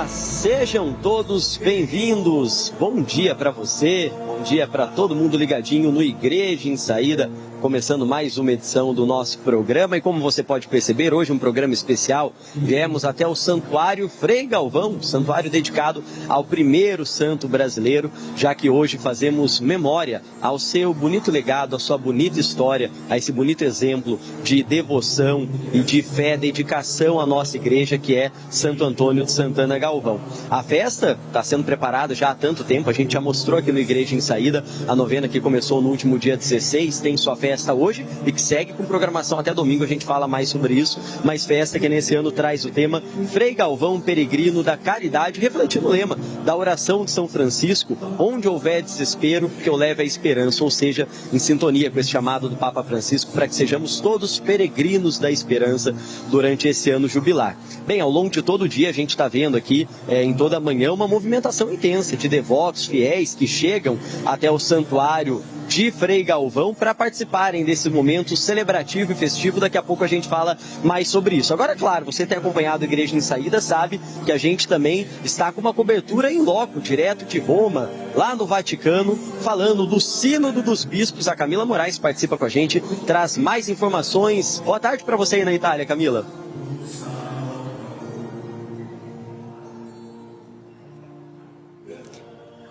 Sejam todos bem-vindos. Bom dia para você, bom dia para todo mundo ligadinho no Igreja em Saída, começando mais uma edição do nosso programa. E como você pode perceber, hoje um programa especial. Viemos até o Santuário Frei Galvão, santuário dedicado ao primeiro santo brasileiro, já que hoje fazemos memória ao seu bonito legado, à sua bonita história, a esse bonito exemplo de devoção e de fé, dedicação à nossa igreja, que é Santo Antônio de Santana Galvão. A festa está sendo preparada já há tanto tempo, a gente já mostrou aqui no Igreja em Saída, a novena que começou no último dia 16, tem sua festa hoje e que segue com programação até domingo, a gente fala mais sobre isso, mas festa que nesse ano traz o tema Frei Galvão, Peregrino da Caridade, refletindo o lema da oração de São Francisco, onde houver desespero, que eu leve a esperança, ou seja, em sintonia com esse chamado do Papa Francisco, para que sejamos todos peregrinos da esperança durante esse ano jubilar. Bem, ao longo de todo o dia a gente está vendo aqui, em toda a manhã, uma movimentação intensa de devotos, fiéis que chegam até o santuário de Frei Galvão para participarem desse momento celebrativo e festivo. Daqui a pouco a gente fala mais sobre isso. Agora, claro, você tem acompanhado a Igreja em Saída, sabe que a gente também está com uma cobertura em loco, direto de Roma, lá no Vaticano, falando do Sínodo dos Bispos. A Camila Moraes participa com a gente, traz mais informações. Boa tarde para você aí na Itália, Camila.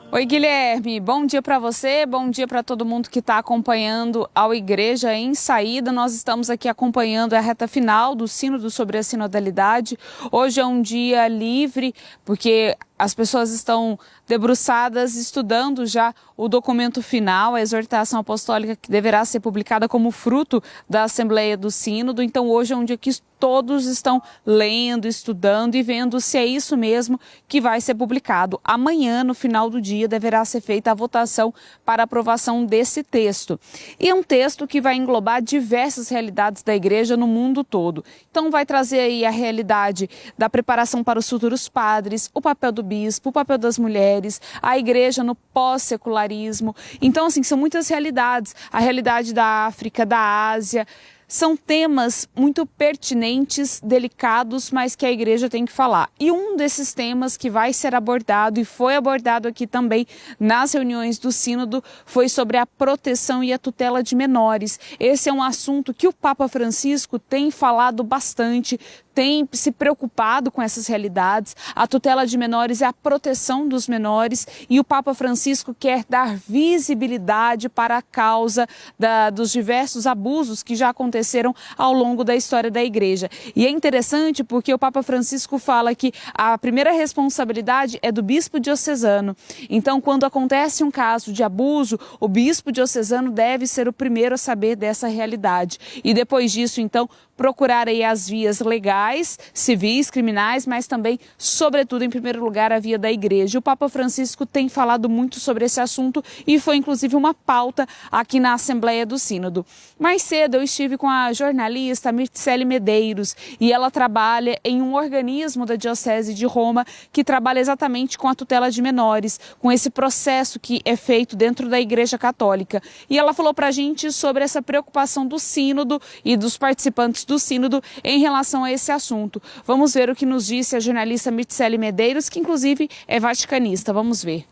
Oi, Guilherme, bom dia para você, bom dia para todo mundo que está acompanhando a Igreja em Saída. Nós estamos aqui acompanhando a reta final do Sínodo sobre a Sinodalidade. Hoje é um dia livre, porque as pessoas estão debruçadas estudando já o documento final, a exortação apostólica que deverá ser publicada como fruto da Assembleia do Sínodo. Então hoje é um dia que todos estão lendo, estudando e vendo se é isso mesmo que vai ser publicado. Amanhã, no final do dia, deverá ser feita a votação para aprovação desse texto. E é um texto que vai englobar diversas realidades da igreja no mundo todo. Então vai trazer aí a realidade da preparação para os futuros padres, o papel do bispo, o papel das mulheres, a igreja no pós-secularismo. Então, assim, são muitas realidades. A realidade da África, da Ásia. São temas muito pertinentes, delicados, mas que a igreja tem que falar. E um desses temas que vai ser abordado e foi abordado aqui também nas reuniões do Sínodo foi sobre a proteção e a tutela de menores. Esse é um assunto que o Papa Francisco tem falado bastante, tem se preocupado com essas realidades. A tutela de menores é a proteção dos menores e o Papa Francisco quer dar visibilidade para a causa dos diversos abusos que já aconteceram ao longo da história da igreja. E é interessante porque o Papa Francisco fala que a primeira responsabilidade é do bispo diocesano. Então, quando acontece um caso de abuso, o bispo diocesano deve ser o primeiro a saber dessa realidade. E depois disso, então, procurar aí as vias legais, civis, criminais, mas também, sobretudo, em primeiro lugar, a via da igreja. O Papa Francisco tem falado muito sobre esse assunto e foi, inclusive, uma pauta aqui na Assembleia do Sínodo. Mais cedo eu estive com a jornalista Mircele Medeiros e ela trabalha em um organismo da Diocese de Roma que trabalha exatamente com a tutela de menores, com esse processo que é feito dentro da Igreja Católica. E ela falou para a gente sobre essa preocupação do Sínodo e dos participantes do Sínodo em relação a esse assunto. Vamos ver o que nos disse a jornalista Mircele Medeiros, que inclusive é vaticanista. Vamos ver.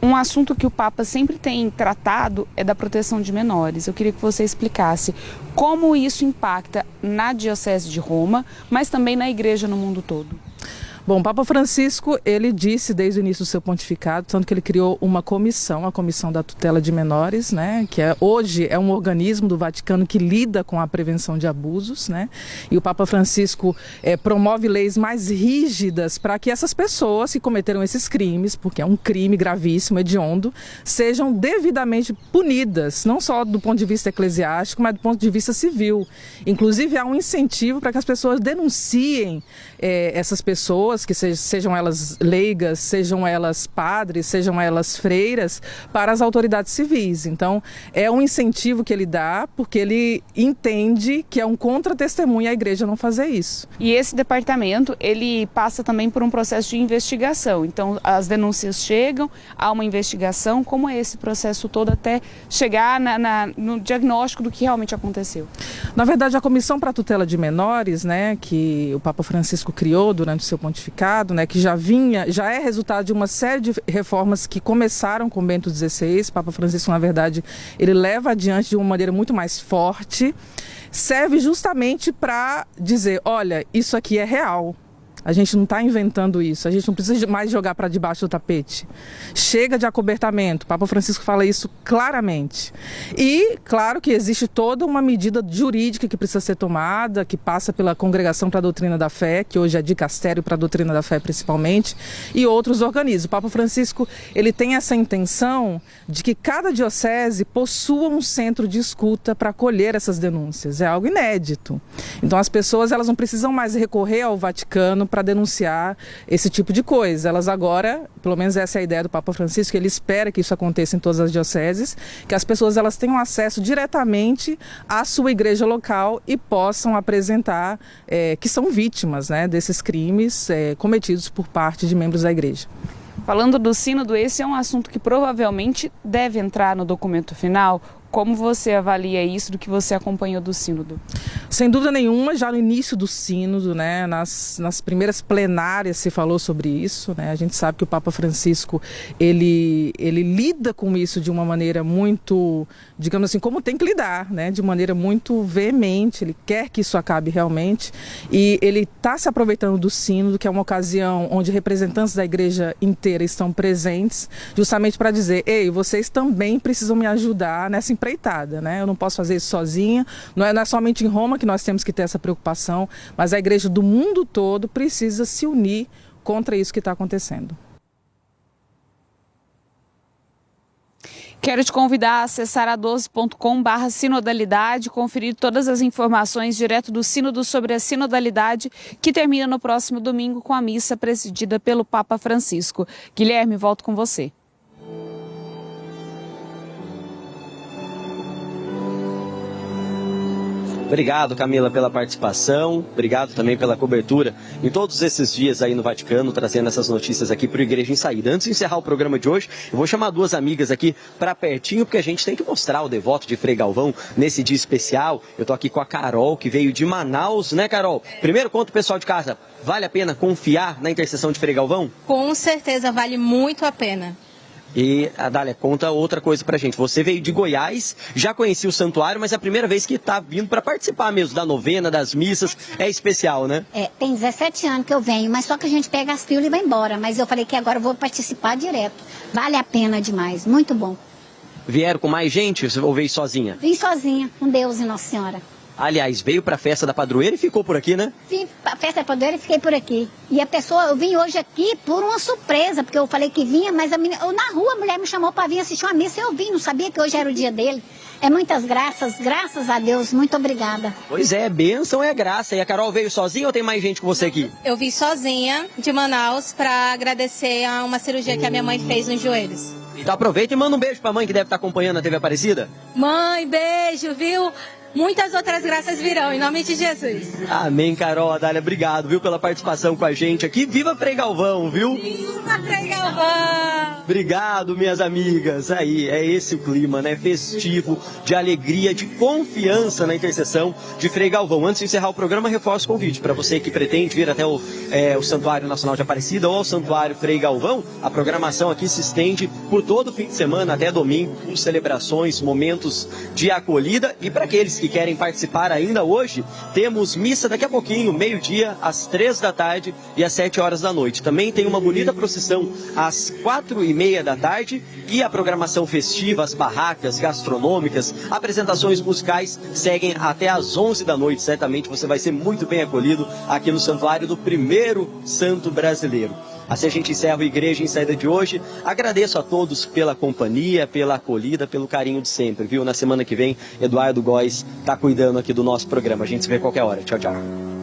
Um assunto que o Papa sempre tem tratado é da proteção de menores. Eu queria que você explicasse como isso impacta na Diocese de Roma, mas também na Igreja no mundo todo. Bom, o Papa Francisco, ele disse desde o início do seu pontificado, tanto que ele criou uma comissão, a Comissão da Tutela de Menores, né, que hoje é um organismo do Vaticano que lida com a prevenção de abusos, né, e o Papa Francisco promove leis mais rígidas para que essas pessoas que cometeram esses crimes, porque é um crime gravíssimo, hediondo, sejam devidamente punidas, não só do ponto de vista eclesiástico, mas do ponto de vista civil. Inclusive, há um incentivo para que as pessoas denunciem essas pessoas, que sejam elas leigas, sejam elas padres, sejam elas freiras, para as autoridades civis. Então, é um incentivo que ele dá, porque ele entende que é um contra-testemunho a igreja não fazer isso. E esse departamento, ele passa também por um processo de investigação. Então, as denúncias chegam, há uma investigação. Como é esse processo todo até chegar no diagnóstico do que realmente aconteceu? Na verdade, a Comissão para a Tutela de Menores, né, que o Papa Francisco criou durante o seu pontificado, pontificado, né, que já é resultado de uma série de reformas que começaram com Bento XVI. Papa Francisco, na verdade, ele leva adiante de uma maneira muito mais forte, serve justamente para dizer, olha, isso aqui é real. A gente não está inventando isso, a gente não precisa mais jogar para debaixo do tapete. Chega de acobertamento, o Papa Francisco fala isso claramente. E, claro que existe toda uma medida jurídica que precisa ser tomada, que passa pela Congregação para a Doutrina da Fé, que hoje é Dicastério para a Doutrina da Fé principalmente, e outros organismos. O Papa Francisco, ele tem essa intenção de que cada diocese possua um centro de escuta para acolher essas denúncias. É algo inédito. Então as pessoas, elas não precisam mais recorrer ao Vaticano para denunciar esse tipo de coisa. Elas agora, pelo menos essa é a ideia do Papa Francisco, ele espera que isso aconteça em todas as dioceses, que as pessoas elas tenham acesso diretamente à sua igreja local e possam apresentar que são vítimas, né, desses crimes cometidos por parte de membros da igreja. Falando do sínodo, esse é um assunto que provavelmente deve entrar no documento final. Como você avalia isso do que você acompanhou do sínodo? Sem dúvida nenhuma, já no início do sínodo, né, nas primeiras plenárias se falou sobre isso, né? A gente sabe que o Papa Francisco, ele lida com isso de uma maneira muito, digamos assim, como tem que lidar, né? De maneira muito veemente, ele quer que isso acabe realmente e ele está se aproveitando do sínodo, que é uma ocasião onde representantes da igreja inteira estão presentes, justamente para dizer, ei, vocês também precisam me ajudar nessa empreitada, né? Eu não posso fazer isso sozinha, não é somente em Roma que nós temos que ter essa preocupação, mas a igreja do mundo todo precisa se unir contra isso que está acontecendo. Quero te convidar a acessar a12.com/sinodalidade, conferir todas as informações direto do Sínodo sobre a sinodalidade, que termina no próximo domingo com a missa presidida pelo Papa Francisco. Guilherme, volto com você. Obrigado, Camila, pela participação, obrigado também pela cobertura em todos esses dias aí no Vaticano, trazendo essas notícias aqui para o Igreja em Saída. Antes de encerrar o programa de hoje, eu vou chamar duas amigas aqui para pertinho, porque a gente tem que mostrar o devoto de Frei Galvão nesse dia especial. Eu tô aqui com a Carol, que veio de Manaus, né, Carol? Primeiro, conta o pessoal de casa, vale a pena confiar na intercessão de Frei Galvão? Com certeza, vale muito a pena. E a Dália, conta outra coisa pra gente. Você veio de Goiás, já conhecia o santuário, mas é a primeira vez que tá vindo para participar mesmo da novena, das missas. É especial, né? Tem 17 anos que eu venho, mas só que a gente pega as pílulas e vai embora. Mas eu falei que agora eu vou participar direto. Vale a pena demais, muito bom. Vieram com mais gente ou veio sozinha? Vim sozinha, com Deus e Nossa Senhora. Aliás, veio pra festa da padroeira e ficou por aqui, né? Vim pra festa da padroeira e fiquei por aqui. E a pessoa, eu vim hoje aqui por uma surpresa, porque eu falei que vinha, mas na rua a mulher me chamou para vir assistir uma missa e eu vim, não sabia que hoje era o dia dele. É muitas graças a Deus, muito obrigada. Pois é, bênção é graça. E a Carol veio sozinha ou tem mais gente com você aqui? Eu vim sozinha de Manaus para agradecer a uma cirurgia que a minha mãe fez nos joelhos. Então aproveita e manda um beijo pra mãe que deve estar acompanhando a TV Aparecida. Mãe, beijo, viu? Muitas outras graças virão, em nome de Jesus. Amém, Carol. Adália, obrigado, viu, pela participação com a gente aqui. Viva Frei Galvão, viu? Viva Frei Galvão! Obrigado, minhas amigas. Aí, é esse o clima, né? Festivo, de alegria, de confiança na intercessão de Frei Galvão. Antes de encerrar o programa, reforço o convite para você que pretende vir até o Santuário Nacional de Aparecida ou ao Santuário Frei Galvão. A programação aqui se estende por todo o fim de semana até domingo, com celebrações, momentos de acolhida. E para aqueles que querem participar ainda hoje, temos missa daqui a pouquinho, meio-dia, às 3 da tarde e às 7 horas da noite. Também tem uma bonita procissão às 4h30 da tarde e a programação festiva, as barracas gastronômicas, apresentações musicais seguem até às 11 da noite. Certamente você vai ser muito bem acolhido aqui no Santuário do primeiro santo brasileiro. Assim a gente encerra o Igreja em Saída de hoje. Agradeço a todos pela companhia, pela acolhida, pelo carinho de sempre, viu? Na semana que vem, Eduardo Góes está cuidando aqui do nosso programa. A gente se vê a qualquer hora. Tchau, tchau.